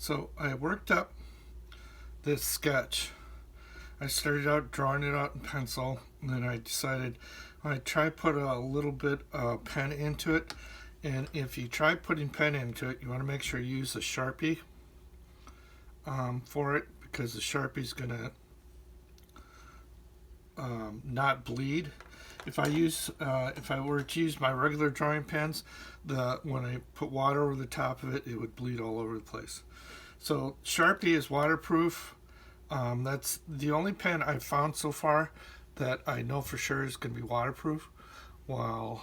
So I worked up this sketch. I started out drawing it out in pencil, and then I decided I'd try put a little bit of pen into it. And if you try putting pen into it, you want to make sure you use a Sharpie for it, because the Sharpie's gonna not bleed. If I were to use my regular drawing pens, when I put water over the top of it, it would bleed all over the place. So Sharpie is waterproof. That's the only pen I've found so far that I know for sure is going to be waterproof. While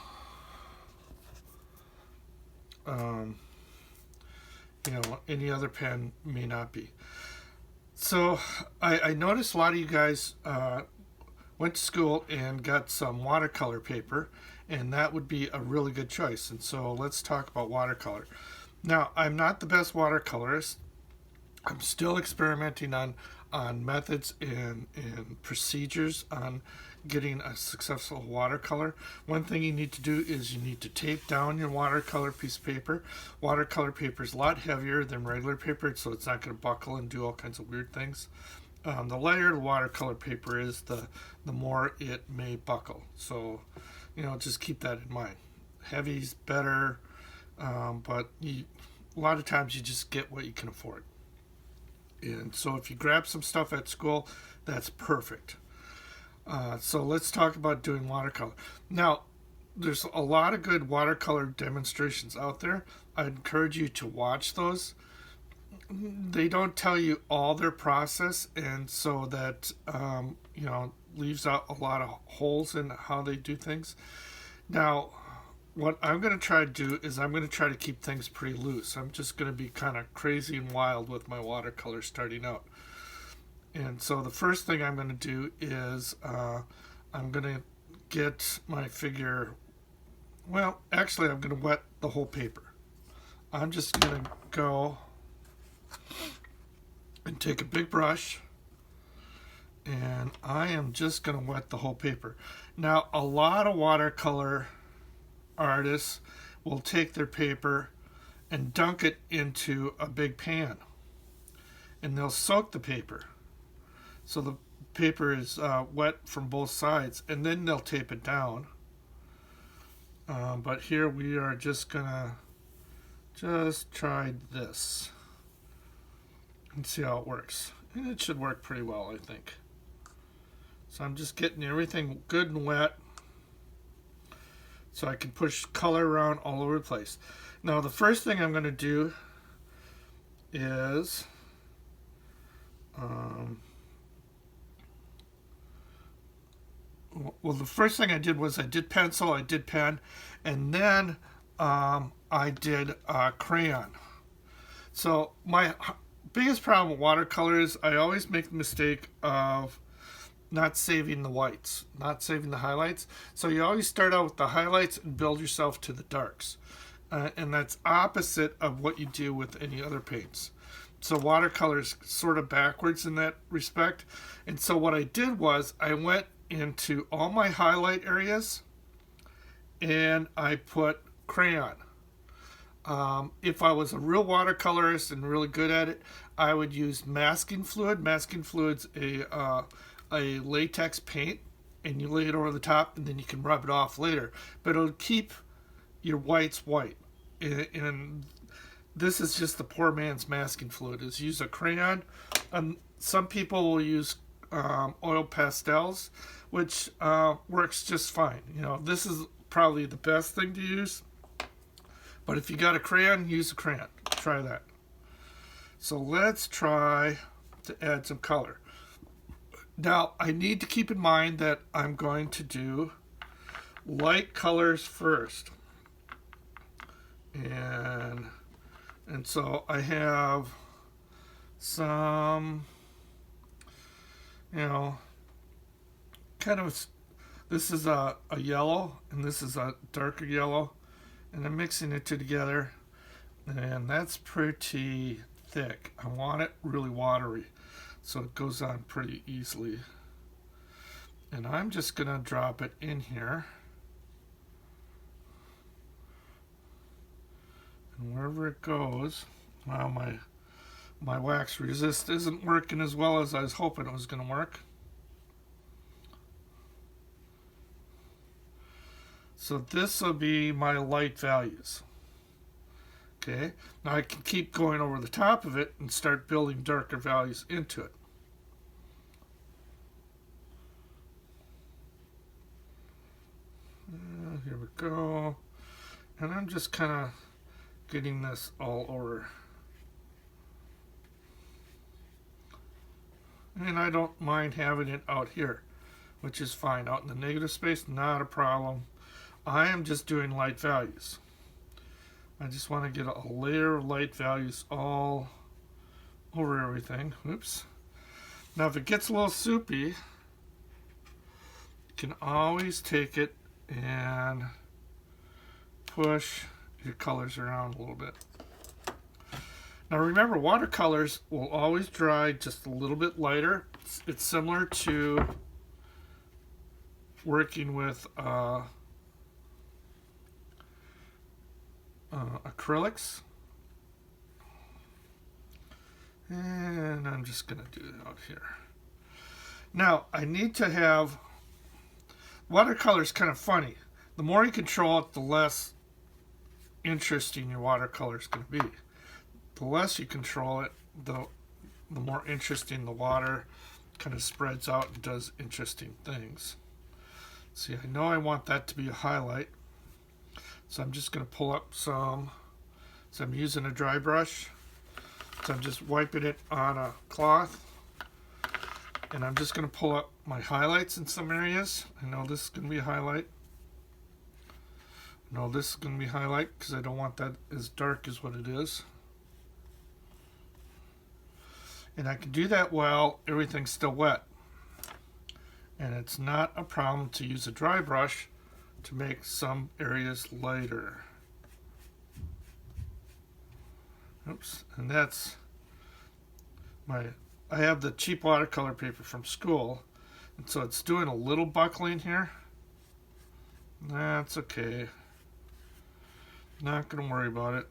um, any other pen may not be. So I noticed a lot of you guys went to school and got some watercolor paper, and that would be a really good choice. And so let's talk about watercolor. Now, I'm not the best watercolorist. I'm still experimenting on methods and procedures on getting a successful watercolor. One thing you need to do is you need to tape down your watercolor piece of paper. Watercolor paper is a lot heavier than regular paper, so it's not going to buckle and do all kinds of weird things. The lighter the watercolor paper is, the more it may buckle. So, just keep that in mind. Heavy's better, but a lot of times you just get what you can afford. And so if you grab some stuff at school, that's perfect. So let's talk about doing watercolor. Now, there's a lot of good watercolor demonstrations out there. I'd encourage you to watch those. They don't tell you all their process, and so that leaves out a lot of holes in how they do things. Now, what I'm going to try to do is I'm going to try to keep things pretty loose. I'm just going to be kind of crazy and wild with my watercolor starting out. And so the first thing I'm going to do is I'm going to get my figure. Well, actually, I'm going to wet the whole paper. I'm just going to go and take a big brush, and I am just going to wet the whole paper. Now, a lot of watercolor artists will take their paper and dunk it into a big pan, and they'll soak the paper so the paper is wet from both sides, and then they'll tape it down. But here we are just gonna try this and see how it works, and it should work pretty well, I think. So I'm just getting everything good and wet so I can push color around all over the place. Now, the first thing I'm going to do is the first thing I did was I did pencil, I did pen, and then I did crayon. So my biggest problem with watercolor is I always make the mistake of not saving the whites, not saving the highlights. So you always start out with the highlights and build yourself to the darks. And that's opposite of what you do with any other paints. So watercolor is sort of backwards in that respect. And so what I did was I went into all my highlight areas and I put crayon. If I was a real watercolorist and really good at it, I would use masking fluid. Masking fluid's a latex paint, and you lay it over the top, and then you can rub it off later. But it'll keep your whites white. And this is just the poor man's masking fluid, is use a crayon. Some people will use oil pastels, which works just fine. This is probably the best thing to use. But if you got a crayon, use a crayon. Try that. So let's try to add some color. Now, I need to keep in mind that I'm going to do light colors first. And so I have some, kind of, this is a yellow, and this is a darker yellow, and I'm mixing it two together, and that's pretty thick. I want it really watery, so it goes on pretty easily. And I'm just going to drop it in here. And wherever it goes, wow, my wax resist isn't working as well as I was hoping it was going to work. So this will be my light values. Okay, now I can keep going over the top of it and start building darker values into it. Here we go. And I'm just kind of getting this all over. And I don't mind having it out here, which is fine. Out in the negative space, not a problem. I am just doing light values. I just want to get a layer of light values all over everything. Oops. Now if it gets a little soupy, you can always take it and push your colors around a little bit. Now remember, watercolors will always dry just a little bit lighter. It's similar to working with acrylics. And I'm just going to do it out here. Now I need to have, watercolor is kind of funny. The more you control it, the less interesting your watercolor is going to be. The less you control it, the more interesting the water kind of spreads out and does interesting things. See, I know I want that to be a highlight. So I'm just going to pull up some, so I'm using a dry brush. So I'm just wiping it on a cloth. And I'm just going to pull up my highlights in some areas. I know this is going to be a highlight. I know this is going to be a highlight because I don't want that as dark as what it is. And I can do that while everything's still wet. And it's not a problem to use a dry brush to make some areas lighter. Oops, and that's I have the cheap watercolor paper from school, and so it's doing a little buckling here. That's okay. Not going to worry about it.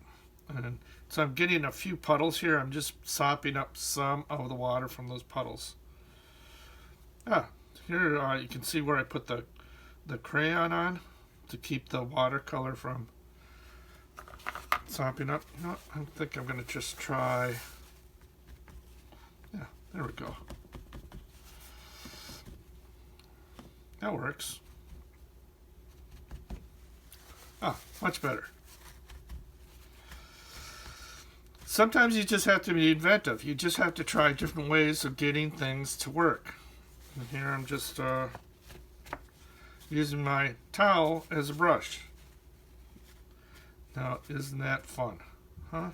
And so I'm getting a few puddles here. I'm just sopping up some of the water from those puddles. Here you can see where I put the crayon on to keep the watercolor from sopping up. You know what? I think I'm going to just try. Yeah, there we go. That works. Much better. Sometimes you just have to be inventive. You just have to try different ways of getting things to work. And here I'm just using my towel as a brush. Now, isn't that fun? Huh?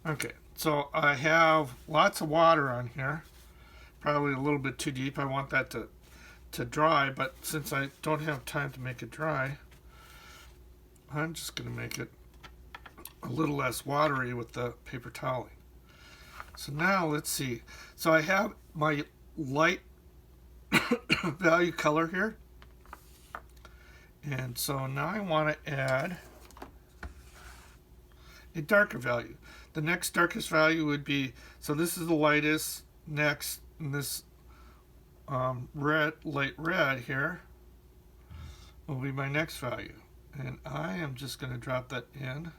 Okay, so I have lots of water on here. Probably a little bit too deep. I want that to dry, but since I don't have time to make it dry, I'm just going to make it a little less watery with the paper toweling. So now let's see. So I have my light value color here. And so now I want to add a darker value. The next darkest value would be, so this is the lightest, next, and this light red here will be my next value. And I am just going to drop that in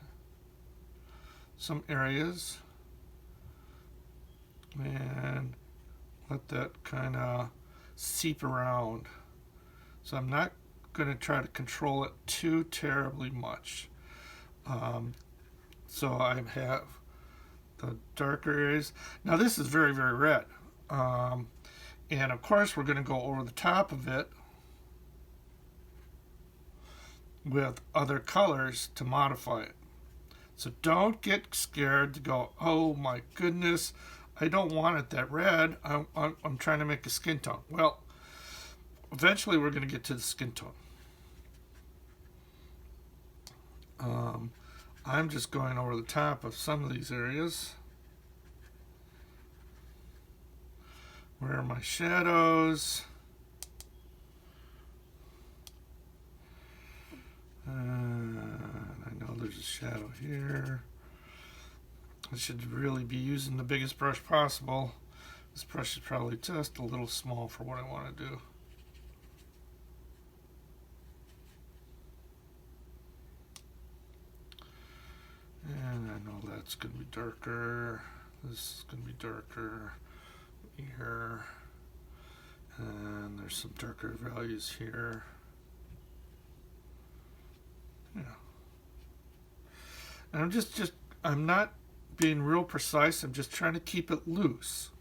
some areas and let that kind of seep around. So I'm not going to try to control it too terribly much. So I have the darker areas. Now this is very, very red. And of course we're going to go over the top of it with other colors to modify it. So don't get scared to go, oh my goodness, I don't want it that red. I'm trying to make a skin tone. Well, eventually we're going to get to the skin tone. I'm just going over the top of some of these areas. Where are my shadows? I know there's a shadow here. I should really be using the biggest brush possible. This brush is probably just a little small for what I want to do. And I know that's going to be darker. This is going to be darker here. And there's some darker values here. Yeah. And I'm not being real precise. I'm just trying to keep it loose.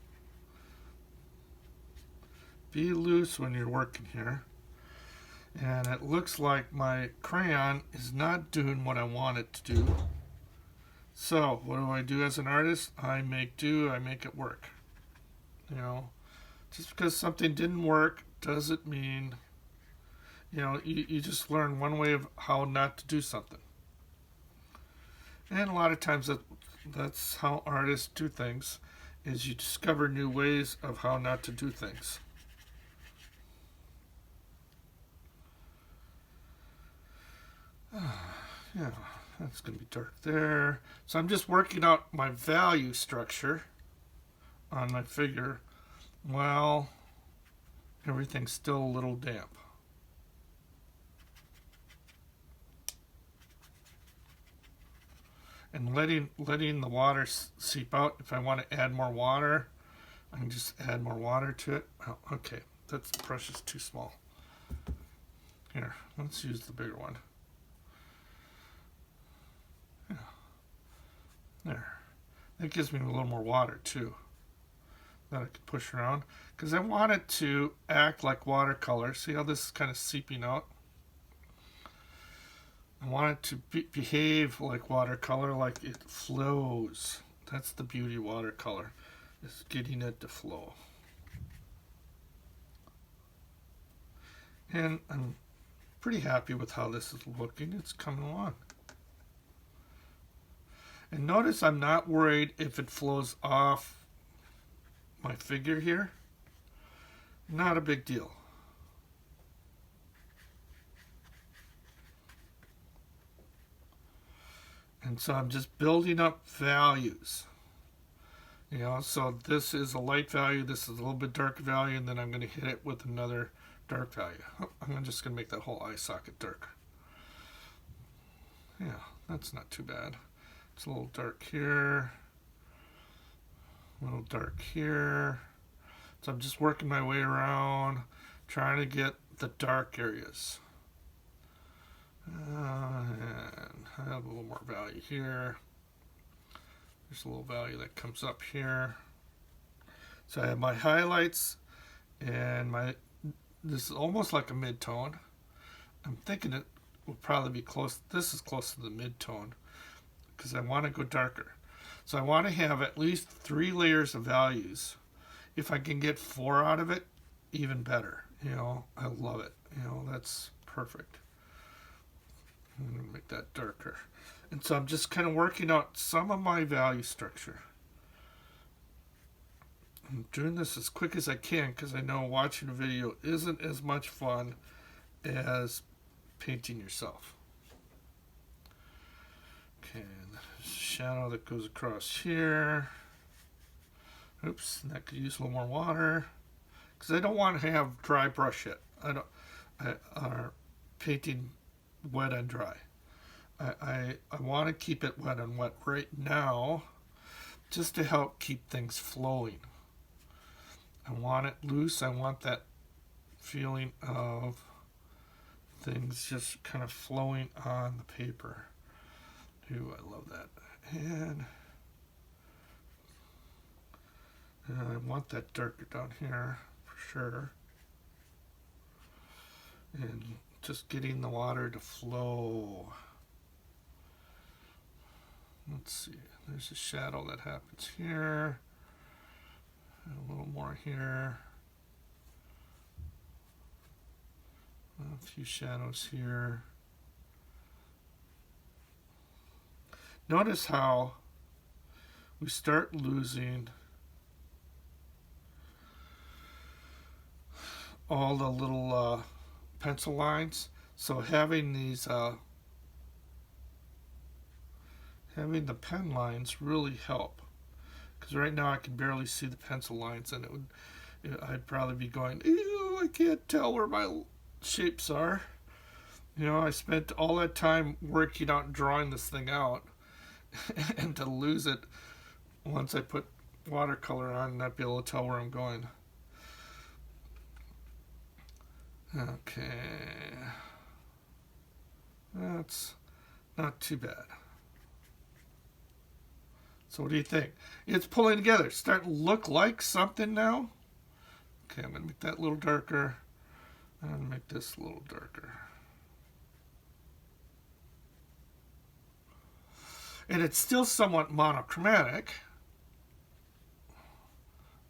Be loose when you're working here. And it looks like my crayon is not doing what I want it to do. So what do I do as an artist? I make do, I make it work. You know, just because something didn't work doesn't mean, you know, you just learn one way of how not to do something. And a lot of times that's how artists do things, is you discover new ways of how not to do things. Yeah, that's going to be dark there. So I'm just working out my value structure on my figure while everything's still a little damp. And letting the water seep out. If I want to add more water, I can just add more water to it. Oh, okay, that brush is too small. Here, let's use the bigger one. Yeah. There. That gives me a little more water too that I can push around, because I want it to act like watercolor. See how this is kind of seeping out? I want it to behave like watercolor, like it flows. That's the beauty of watercolor, is getting it to flow. And I'm pretty happy with how this is looking. It's coming along. And notice I'm not worried if it flows off my figure here. Not a big deal. And so I'm just building up values. You know, so this is a light value, this is a little bit dark value, and then I'm going to hit it with another dark value. I'm just going to make that whole eye socket darker. Yeah, that's not too bad. It's a little dark here, a little dark here. So I'm just working my way around, trying to get the dark areas. And I have a little more value here. There's a little value that comes up here. So I have my highlights, and this is almost like a mid-tone. I'm thinking it will probably be close. This is close to the mid-tone, because I want to go darker. So I want to have at least 3 layers of values. If I can get 4 out of it, even better. You know, I love it. You know, that's perfect. I'm going to make that darker. And so I'm just kind of working out some of my value structure. I'm doing this as quick as I can, because I know watching a video isn't as much fun as painting yourself. Okay, shadow that goes across here. Oops, that could use a little more water, because I don't want to have dry brush yet. Or painting wet and dry. I want to keep it wet and wet right now, just to help keep things flowing. I want it loose. I want that feeling of things just kind of flowing on the paper. Ooh, I love that. And I want that darker down here for sure. And just getting the water to flow. Let's see, there's a shadow that happens here. A little more here. A few shadows here. Notice how we start losing all the little pencil lines. So having these having the pen lines really help. Because right now I can barely see the pencil lines, and I'd probably be going, ew, I can't tell where my shapes are. You know, I spent all that time working out and drawing this thing out, and to lose it once I put watercolor on and not be able to tell where I'm going. Okay. That's not too bad. So what do you think? It's pulling together. It's starting to look like something now. Okay, I'm going to make that a little darker. I'm going to make this a little darker. And it's still somewhat monochromatic.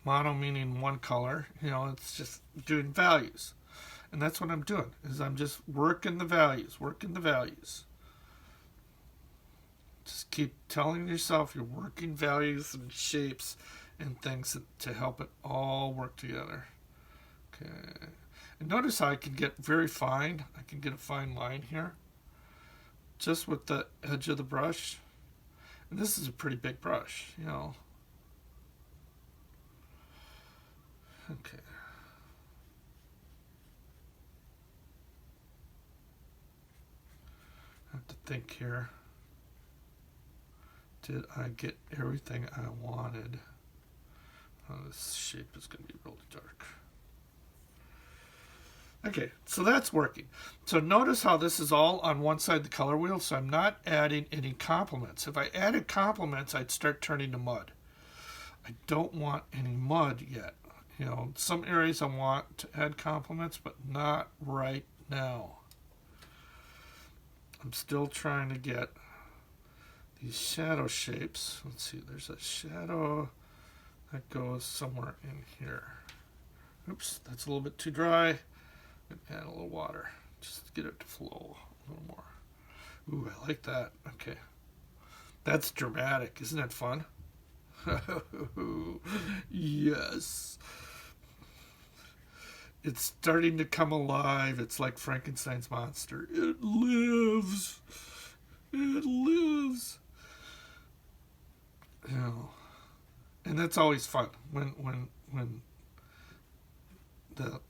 Mono meaning one color. You know, it's just doing values. And that's what I'm doing, is I'm just working the values, Just keep telling yourself you're working values and shapes and things to help it all work together. Okay. And notice how I can get very fine. I can get a fine line here, just with the edge of the brush. And this is a pretty big brush, you know. Okay. I have to think here. Did I get everything I wanted? Oh, this shape is going to be really dark. Okay, so that's working. So notice how this is all on one side of the color wheel, so I'm not adding any complements. If I added complements, I'd start turning to mud. I don't want any mud yet. You know, some areas I want to add complements, but not right now. I'm still trying to get these shadow shapes. Let's see, there's a shadow that goes somewhere in here. Oops, that's a little bit too dry. Add a little water just to get it to flow a little more. Ooh, I like that. Okay. That's dramatic. Isn't that fun? Yes. It's starting to come alive. It's like Frankenstein's monster. It lives. It lives. You know, and that's always fun when the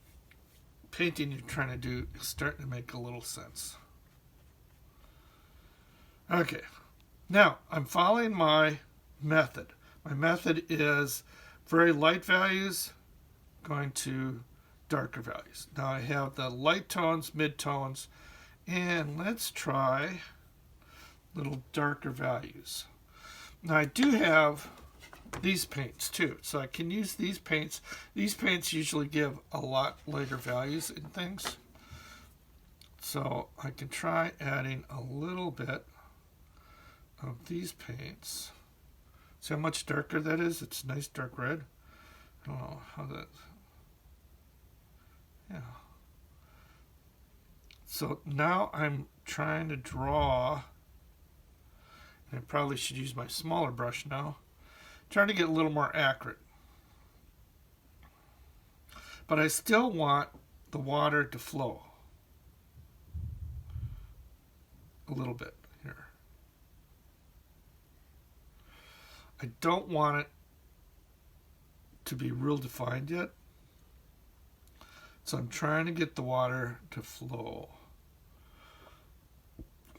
painting you're trying to do is starting to make a little sense. Okay, now I'm following my method. My method is very light values going to darker values. Now I have the light tones, mid-tones, and let's try little darker values. Now I do have these paints too, so I can use these paints. These paints usually give a lot lighter values in things, so I can try adding a little bit of these paints. See how much darker that is? It's nice dark red. I don't know how that, yeah. So now I'm trying to draw, and I probably should use my smaller brush now, trying to get a little more accurate. But I still want the water to flow a little bit here. I don't want it to be real defined yet. So I'm trying to get the water to flow.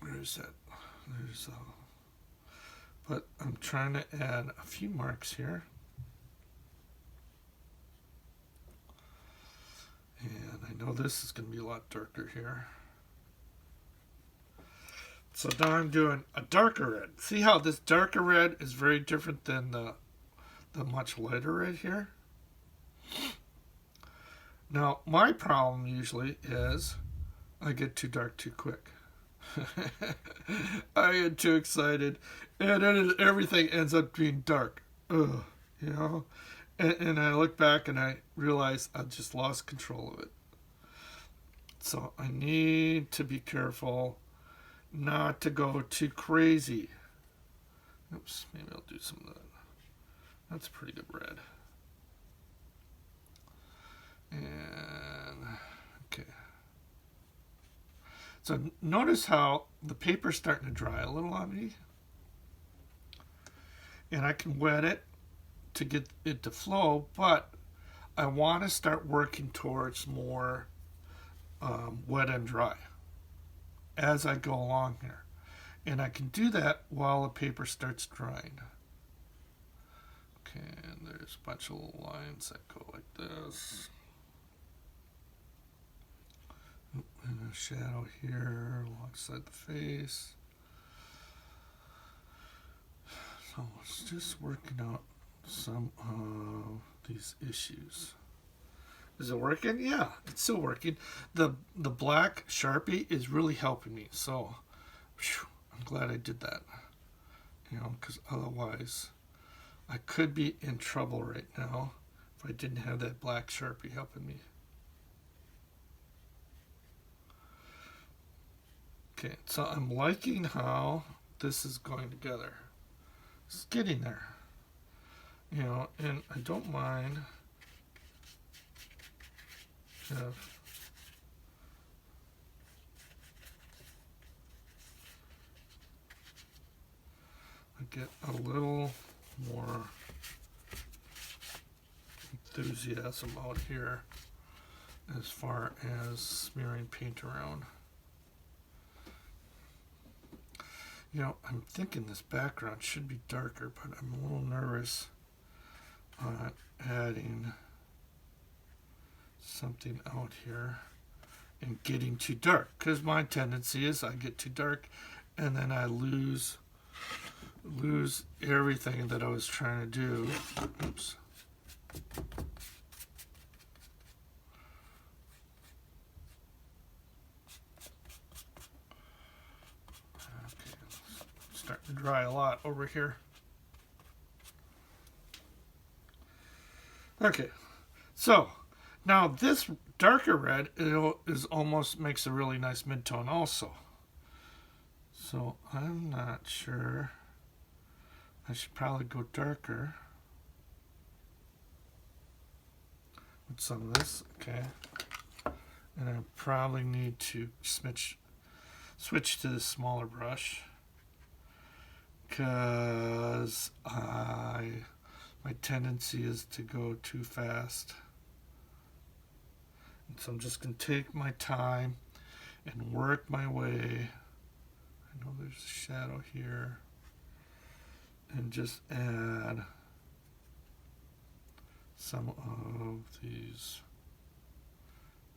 Where's that? There's but I'm trying to add a few marks here. And I know this is going to be a lot darker here. So now I'm doing a darker red. See how this darker red is very different than the much lighter red here? Now, my problem usually is I get too dark too quick. I get too excited, and then everything ends up being dark. Ugh, you know? And I look back and I realize I just lost control of it. So I need to be careful not to go too crazy. Oops, maybe I'll do some of that. That's a pretty good red. And, okay. So notice how the paper's starting to dry a little on me. and I can wet it to get it to flow, but I want to start working towards more wet and dry as I go along here. And I can do that while the paper starts drying. Okay, and there's a bunch of little lines that go like this. And a shadow here alongside the face. So it's just working out some of these issues. Is it working? Yeah, it's still working. The black Sharpie is really helping me. So, whew, I'm glad I did that. You know, because otherwise I could be in trouble right now if I didn't have that black Sharpie helping me. Okay, so I'm liking how this is going together. It's getting there. You know, and I don't mind if I get a little more enthusiasm out here as far as smearing paint around. You know, I'm thinking this background should be darker, but I'm a little nervous on adding something out here and getting too dark, because my tendency is I get too dark and then I lose everything that I was trying to do. Oops. Starting to dry a lot over here. Okay, so now this darker red is almost makes a really nice mid-tone also. So I'm not sure. I should probably go darker with some of this. Okay, and I probably need to switch to the smaller brush, because my tendency is to go too fast. And so I'm just going to take my time and work my way. I know there's a shadow here. And just add some of these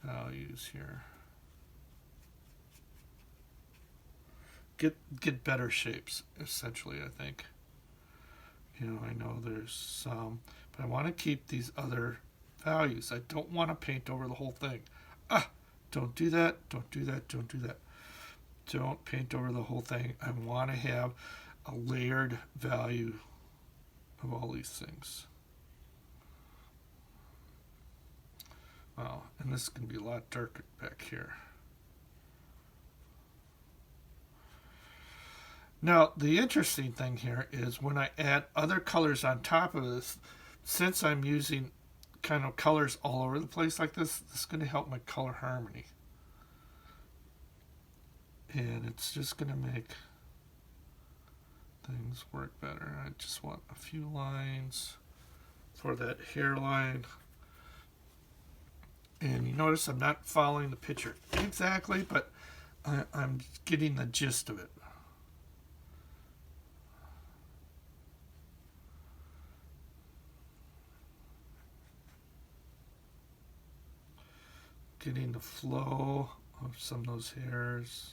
values here. Get better shapes, essentially, I think. You know, I know there's some, but I want to keep these other values. I don't want to paint over the whole thing. Don't do that, don't do that, don't do that. Don't paint over the whole thing. I want to have a layered value of all these things. Wow, and this is going to be a lot darker back here. Now, the interesting thing here is when I add other colors on top of this, since I'm using kind of colors all over the place like this is going to help my color harmony. And it's just going to make things work better. I just want a few lines for that hairline. And you notice I'm not following the picture exactly, but I'm getting the gist of it. Getting the flow of some of those hairs.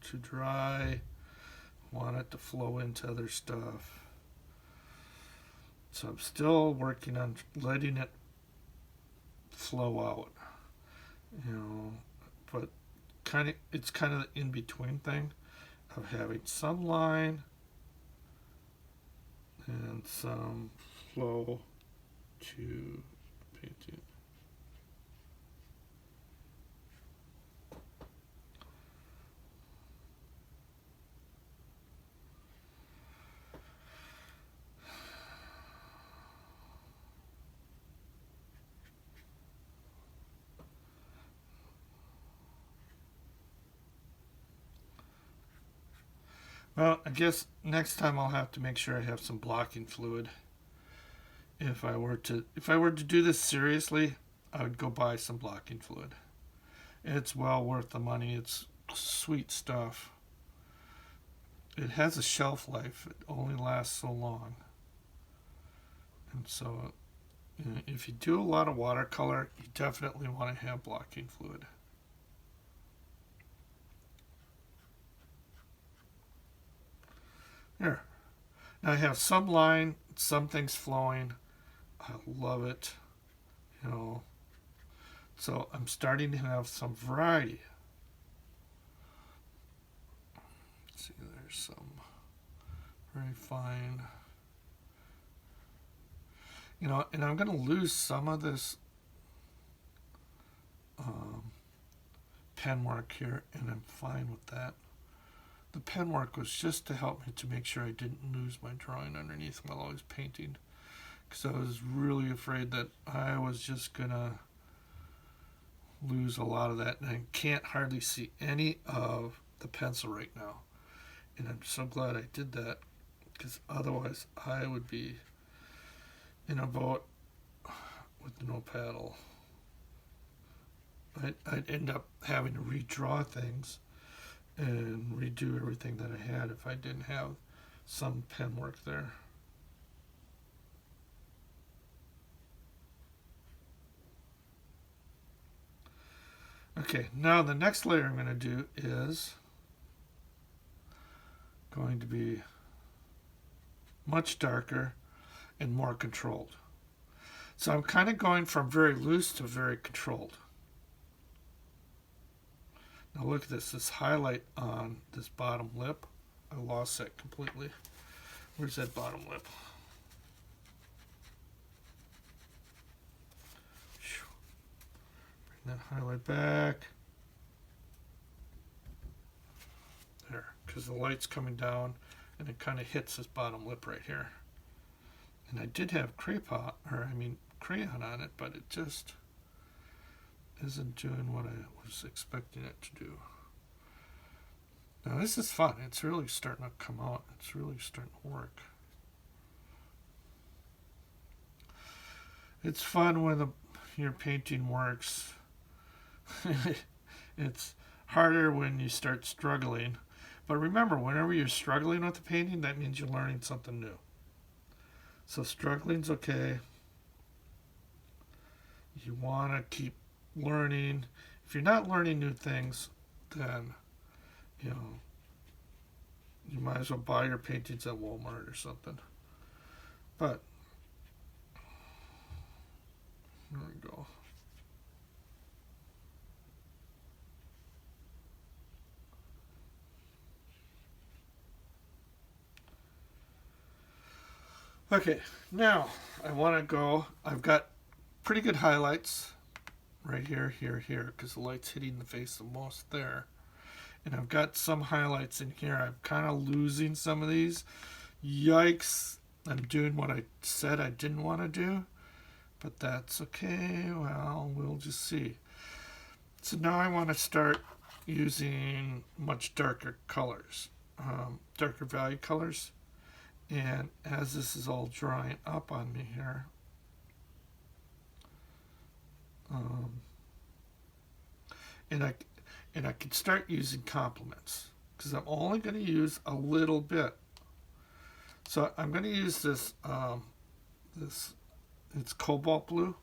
Too dry. Want it to flow into other stuff. So I'm still working on letting it flow out. You know, but it's kind of the in-between thing of having some line and some flow to painting. Well, I guess next time I'll have to make sure I have some blocking fluid. If I were to do this seriously, I would go buy some blocking fluid. It's well worth the money. It's sweet stuff. It has a shelf life. It only lasts so long. And so, if you do a lot of watercolor, you definitely want to have blocking fluid. Here. Now I have some line, some things flowing. I love it. You know, so I'm starting to have some variety. Let's see, there's some very fine. You know, and I'm going to lose some of this pen work here, and I'm fine with that. The pen work was just to help me to make sure I didn't lose my drawing underneath while I was painting, because I was really afraid that I was just going to lose a lot of that, and I can't hardly see any of the pencil right now. And I'm so glad I did that, because otherwise I would be in a boat with no paddle. I'd end up having to redraw things and redo everything that I had if I didn't have some pen work there. Okay, now the next layer I'm going to do is going to be much darker and more controlled. So I'm kind of going from very loose to very controlled. Now look at this highlight on this bottom lip. I lost that completely. Where's that bottom lip? Bring that highlight back. There, because the light's coming down and it kind of hits this bottom lip right here. And I did have crayon on it, but it just isn't doing what I was expecting it to do. Now this is fun. It's really starting to come out. It's really starting to work. It's fun when your painting works. It's harder when you start struggling. But remember, whenever you're struggling with the painting, that means you're learning something new. So struggling's okay. You want to keep learning. If you're not learning new things, then, you might as well buy your paintings at Walmart or something. But, there we go. Okay, now I want to go. I've got pretty good highlights right here, here, because the light's hitting the face the most there. And I've got some highlights in here. I'm kind of losing some of these. Yikes. I'm doing what I said I didn't want to do. But that's okay. Well, we'll just see. So now I want to start using much darker colors. Darker value colors. And as this is all drying up on me here, and I can start using complements, because I'm only going to use a little bit. So I'm going to use this, it's cobalt blue.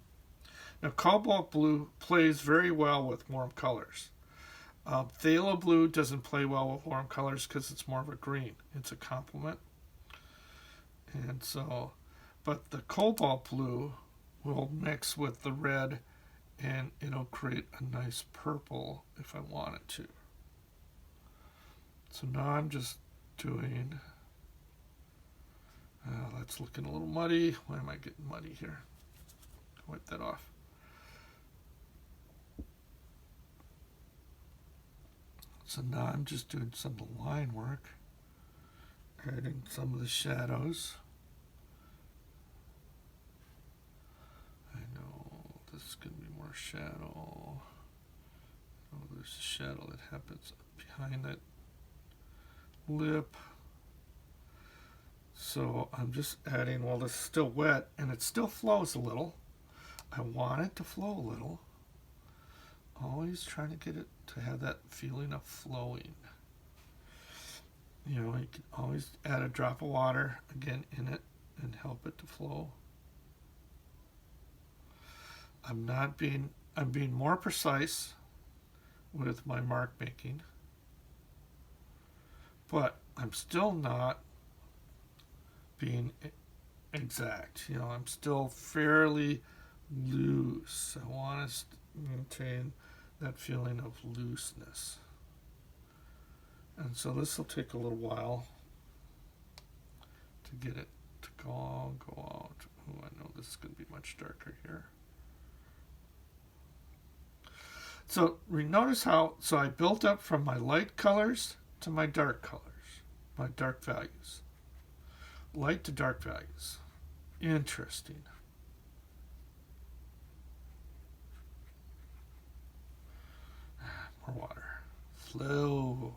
Now cobalt blue plays very well with warm colors. Phthalo blue doesn't play well with warm colors because it's more of a green. It's a complement. And so, but the cobalt blue will mix with the red and it'll create a nice purple if I want it to. So now I'm just doing, that's looking a little muddy. Why am I getting muddy here? Wipe that off. So now I'm just doing some of the line work, adding some of the shadows. I know this is going to be more shadow. Oh, there's a shadow that happens behind that lip. So I'm just adding, while this is still wet and it still flows a little. I want it to flow a little. Always trying to get it to have that feeling of flowing. You know, you can always add a drop of water again in it and help it to flow. I'm being more precise with my mark making, but I'm still not being exact. You know, I'm still fairly loose. I want to maintain that feeling of looseness. And so this will take a little while to get it to go out. Oh, I know this is going to be much darker here. So notice how, so I built up from my light colors to my dark colors, my dark values. Light to dark values. Interesting. More water. Flow.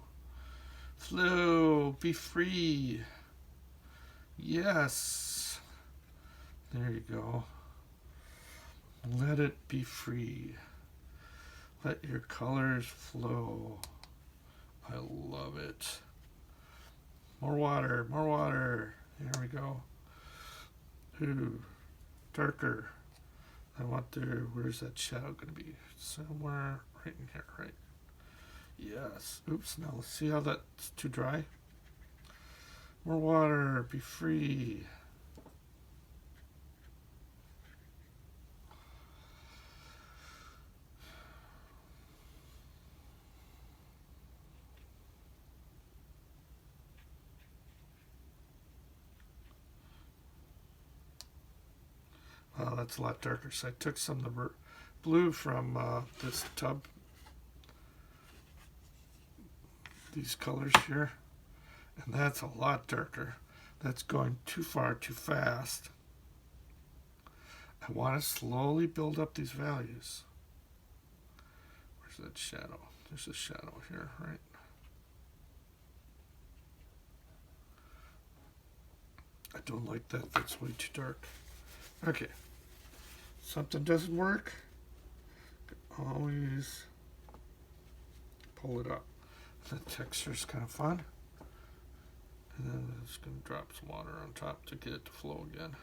Flow. Be free. Yes. There you go. Let it be free. Let your colors flow. I love it. More water. More water. There we go. Ooh. Darker. I want there, where's that shadow going to be? Somewhere right in here, right? Yes. Oops, now let's see how that's too dry. More water, be free. Wow, that's a lot darker. So I took some of the blue from this tub. These colors here. And that's a lot darker. That's going too far, too fast. I want to slowly build up these values. Where's that shadow? There's a shadow here, right? I don't like that. That's way too dark. Okay. Something doesn't work. Always pull it up. The texture's kind of fun. And then I'm just going to drop some water on top to get it to flow again.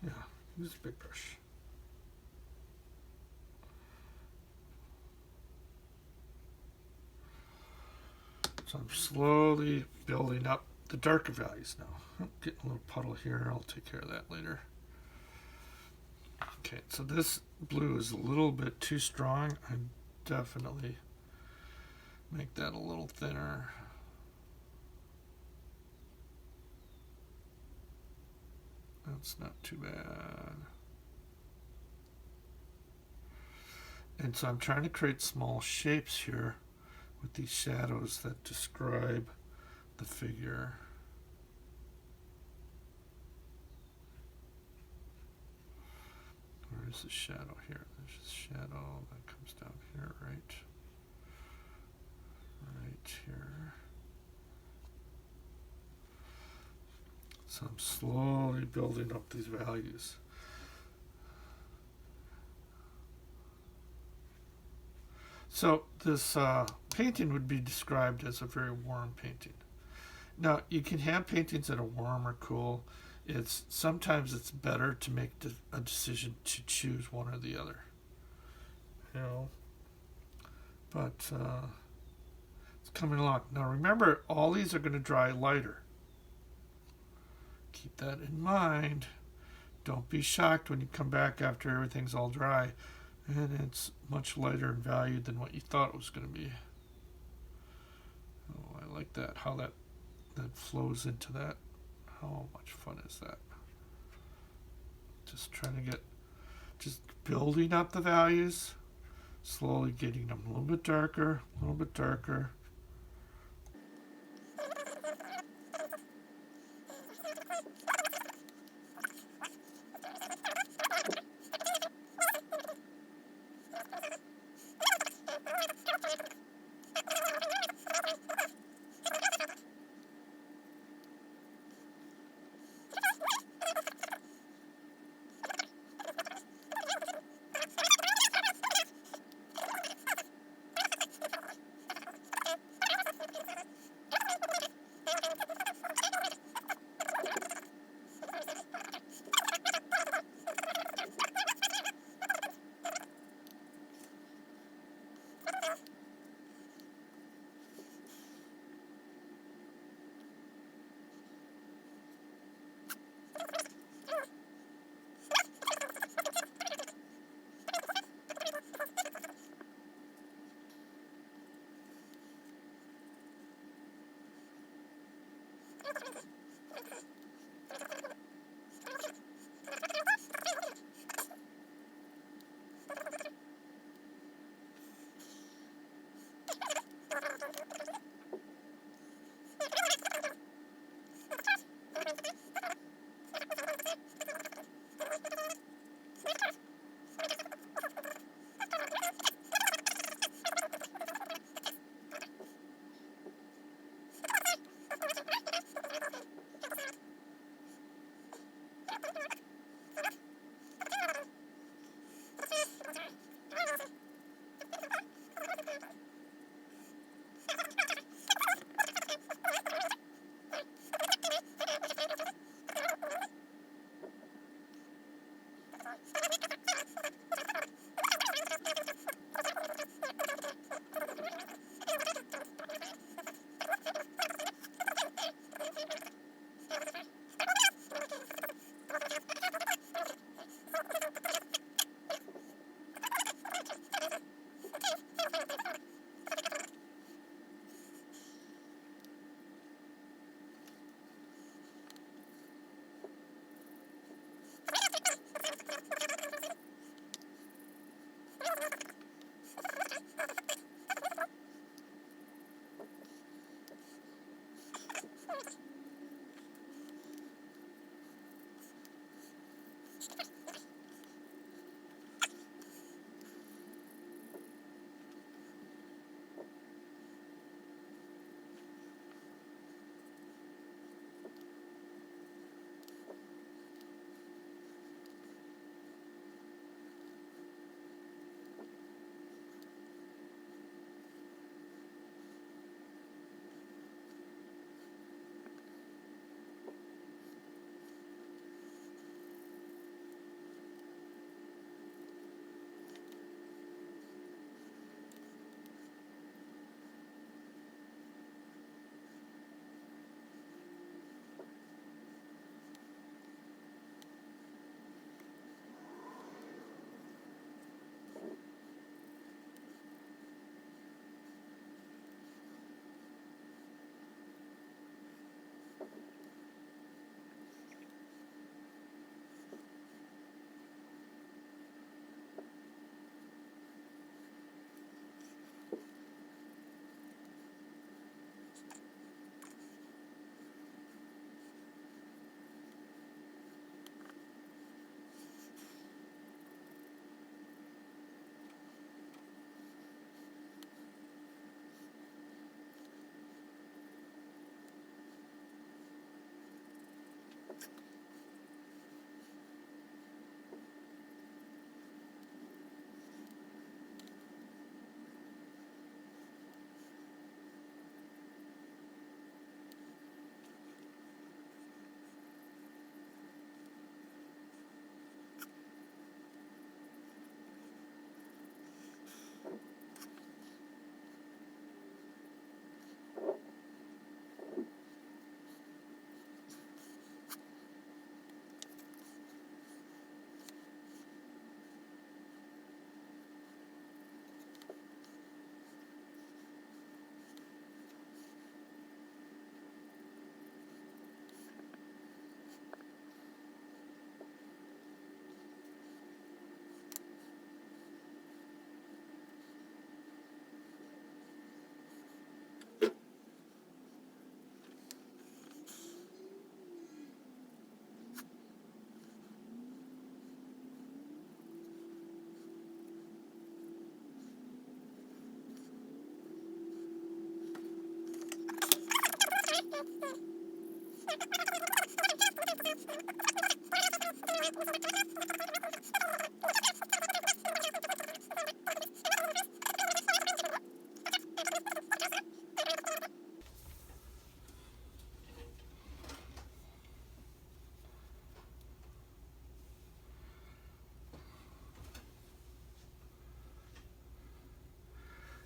Yeah, use a big brush. So I'm slowly building up the darker values now. I'm getting a little puddle here. I'll take care of that later. Okay, so this blue is a little bit too strong. I definitely make that a little thinner. That's not too bad. And so I'm trying to create small shapes here with these shadows that describe the figure. Where's the shadow here? There's a shadow that comes down here, right? Right here. So I'm slowly building up these values. So this painting would be described as a very warm painting. Now, you can have paintings that are warm or cool. Sometimes it's better to make a decision to choose one or the other. You know, but it's coming along. Now remember, all these are going to dry lighter. Keep that in mind. Don't be shocked when you come back after everything's all dry and it's much lighter in value than what you thought it was going to be. Oh, I like that, how that flows into that. How much fun is that? Just trying to just building up the values, slowly getting them a little bit darker, a little bit darker.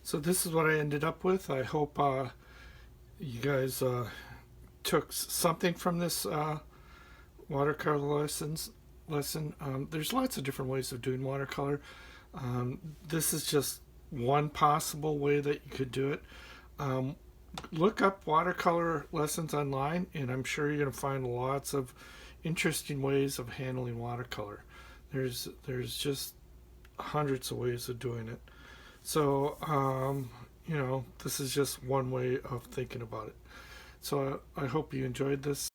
So this is what I ended up with. I hope you guys took something from this watercolor lesson. There's lots of different ways of doing watercolor. This is just one possible way that you could do it. look up watercolor lessons online, and I'm sure you're going to find lots of interesting ways of handling watercolor. There's just hundreds of ways of doing it. So this is just one way of thinking about it. So I hope you enjoyed this